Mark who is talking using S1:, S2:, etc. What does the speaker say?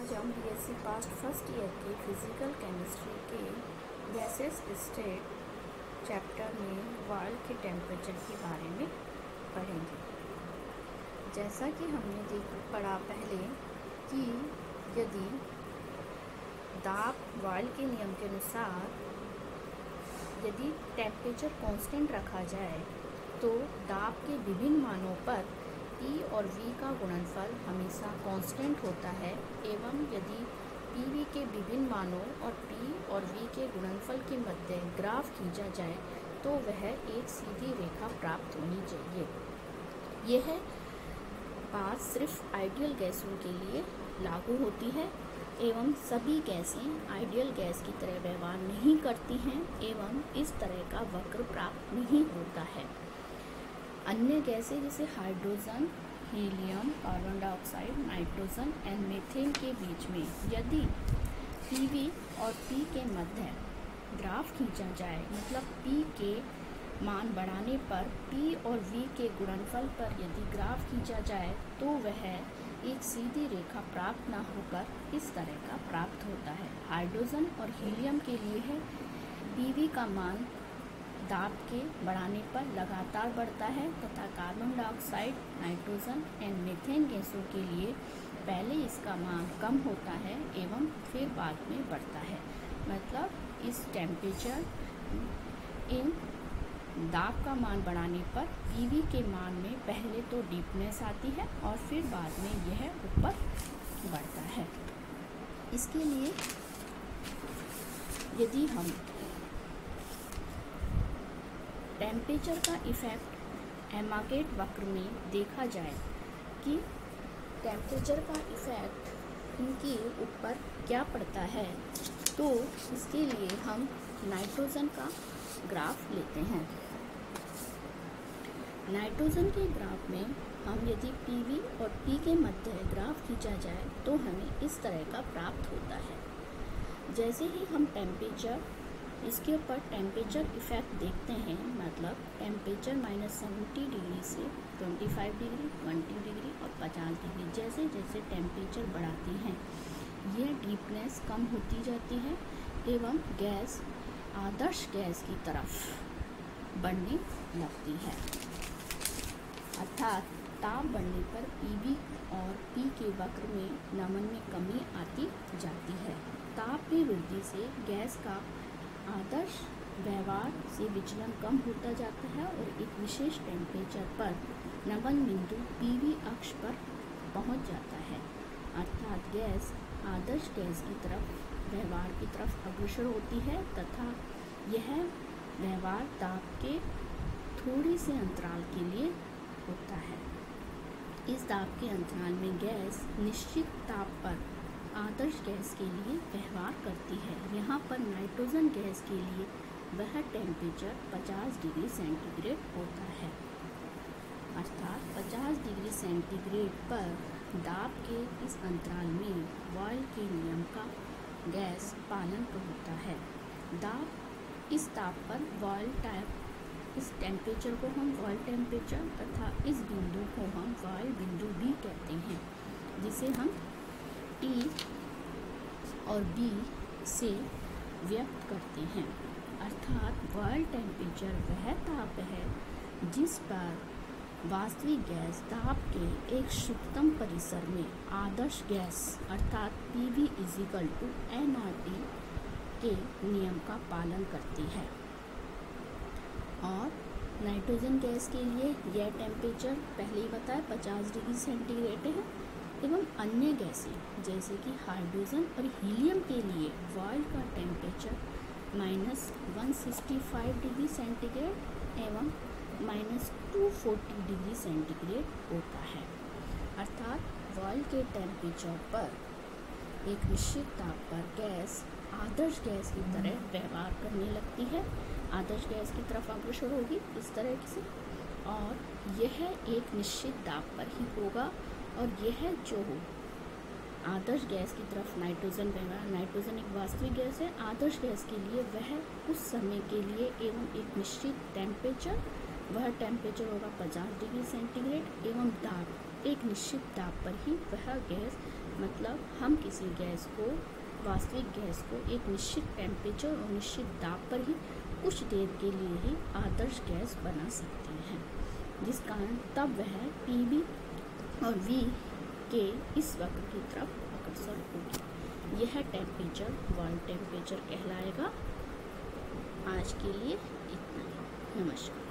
S1: आज हम BSc past first year के फिजिकल केमिस्ट्री के गैसेस स्टेट चैप्टर में वर्ल्ड के टेम्परेचर के बारे में पढ़ेंगे। जैसा कि हमने पढ़ा पहले कि यदि दाब वर्ल्ड के नियम के अनुसार यदि टेम्परेचर कांस्टेंट रखा जाए तो दाब के विभिन्न मानों पर P और V का गुणनफल हमेशा कांस्टेंट होता है एवं यदि PV के विभिन्न मानों और P और V के गुणनफल के मध्य ग्राफ खींचा जाए तो वह एक सीधी रेखा प्राप्त होनी चाहिए। यह बात सिर्फ आइडियल गैसों के लिए लागू होती है एवं सभी गैसें आइडियल गैस की तरह व्यवहार नहीं करती हैं एवं इस तरह का वक्र प्राप्त नहीं होता है। अन्य गैसें जैसे hydrogen, helium, carbon dioxide, nitrogen and methane के बीच में यदि PV और P के मध्य ग्राफ खींचा जाए, मतलब P के मान बढ़ाने पर P और V के गुणनफल पर यदि ग्राफ खींचा जाए तो वह एक सीधी रेखा प्राप्त न होकर इस तरह का प्राप्त होता है। हाइड्रोजन और हीलियम के लिए है PV का मान दाब के बढ़ाने पर लगातार बढ़ता है तथा carbon dioxide, nitrogen and methane गैसों के लिए पहले इसका मान कम होता है एवं फिर बाद में बढ़ता है। मतलब इस टेम्परेचर इन दाब का मान बढ़ाने पर PV के मान में पहले तो डीपनेस आती है और फिर बाद में यह ऊपर बढ़ता है। इसके लिए यदि हम टेम्परेचर का इफ़ेक्ट एमागेट वक्र में देखा जाए कि टेम्परेचर का इफ़ेक्ट इनके ऊपर क्या पड़ता है, तो इसके लिए हम नाइट्रोजन का ग्राफ लेते हैं। नाइट्रोजन के ग्राफ में हम यदि PV और P के मध्य ग्राफ खींचा जाए तो हमें इस तरह का प्राप्त होता है। जैसे ही हम टेम्परेचर इसके ऊपर टेम्परेचर इफ़ेक्ट देखते हैं, मतलब टेम्परेचर -70 डिग्री से 25 डिग्री, 20 डिग्री और 50 डिग्री जैसे जैसे टेम्परेचर बढ़ाती हैं यह डीपनेस कम होती जाती है एवं गैस आदर्श गैस की तरफ बढ़ने लगती है। अर्थात ताप बढ़ने पर PV और P के वक्र में नमन में कमी आती जाती है। ताप में वृद्धि से गैस का आदर्श व्यवहार से विचलन कम होता जाता है और एक विशेष टेम्परेचर पर नमन बिंदु PV अक्ष पर पहुंच जाता है। अर्थात गैस आदर्श गैस की तरफ व्यवहार की तरफ अग्रसर होती है तथा यह व्यवहार ताप के थोड़े से अंतराल के लिए होता है। इस ताप के अंतराल में गैस निश्चित ताप पर आदर्श गैस के लिए व्यवहार करती है। यहाँ पर नाइट्रोजन गैस के लिए वह टेम्परेचर 50 डिग्री सेंटीग्रेड होता है। अर्थात 50 डिग्री सेंटीग्रेड पर दाब के इस अंतराल में बॉयल के नियम का गैस पालन होता है। दाब इस ताप पर बॉयल टाइप इस टेम्परेचर को हम बॉयल टेम्परेचर तथा इस बिंदु को हम बॉयल बिंदु भी कहते हैं, जिसे हम T और B से व्यक्त करते हैं। अर्थात बॉयल टेम्परेचर वह ताप है जिस पर वास्तविक गैस दाब के एक सूक्ष्म परिसर में आदर्श गैस अर्थात PV = nRT के नियम का पालन करती है। और नाइट्रोजन गैस के लिए यह टेम्परेचर पहले ही बताया 50 डिग्री सेंटीग्रेड है एवं अन्य गैसें जैसे कि हाइड्रोजन और हीलियम के लिए बॉयल का टेम्परेचर -165 डिग्री सेंटीग्रेड एवं -240 डिग्री सेंटीग्रेड होता है। अर्थात बॉयल के टेम्परेचर पर एक निश्चित ताप पर गैस आदर्श गैस की तरह व्यवहार करने लगती है, आदर्श गैस की तरफ अग्रसर होगी इस तरह से, और यह एक निश्चित ताप पर ही होगा। और यह जो आदर्श गैस की तरफ नाइट्रोजन व्यवहार, नाइट्रोजन एक वास्तविक गैस है, आदर्श गैस के लिए वह उस समय के लिए एवं एक निश्चित टेम्परेचर, वह टेम्परेचर होगा 50 डिग्री सेंटीग्रेड एवं दाब एक निश्चित दाब पर ही वह गैस मतलब हम किसी गैस को, वास्तविक गैस को एक निश्चित टेम्परेचर और निश्चित दाब पर ही कुछ देर के लिए ही आदर्श गैस बना सकते हैं, जिस कारण तब वह PV और V के इस वक्र की तरफ अग्रसर होगी। यह टेम्परेचर वर्ल्ड टेम्परेचर कहलाएगा। आज के लिए इतना ही। नमस्कार।